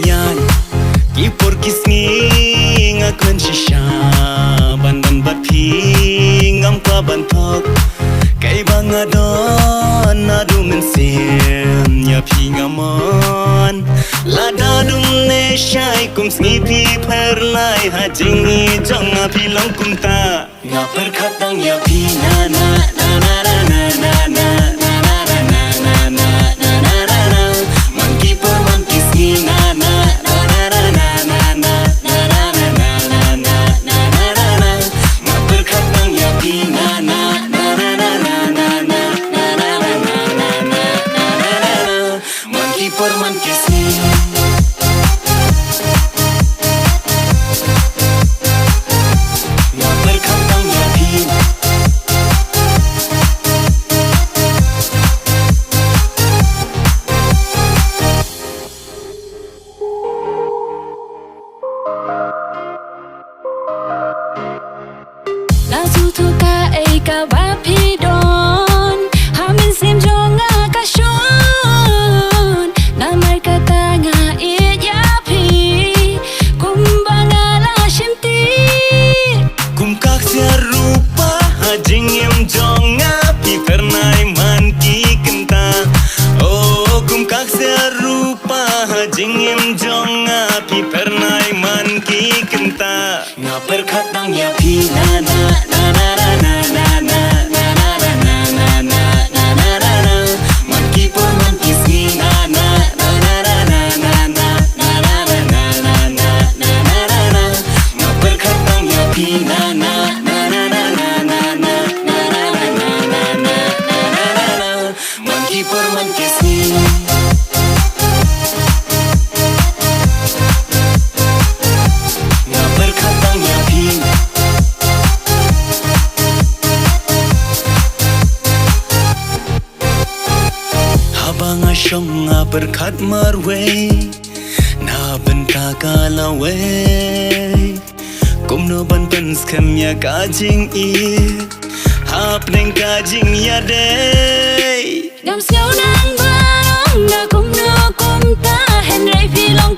yan Kipur kisngi ngakun shisha Bandan bapi ngam kwa bantok Kay bangadon nadu mensim Nyapi ngamon Lada dumne syai kum snipi perlai Hajingi jong api long kum ta Ngapar katang yapi na na na na na na na Jingim jonga pi pernai man ki kenta Ngapar katang ya pi na na na na na na na na na na na na na na na na Man ki por man ki si na na na na na na na na na na na na na na na na na Ngapar katang ya pi na na na na na na na na na na na na na na Man ki por man ki si Shonga berkat marwe na benta kalawe kumno ban pens kemya kajing I hap neng kajing ya day gam siau nang barong na kumno kumta hen rai filong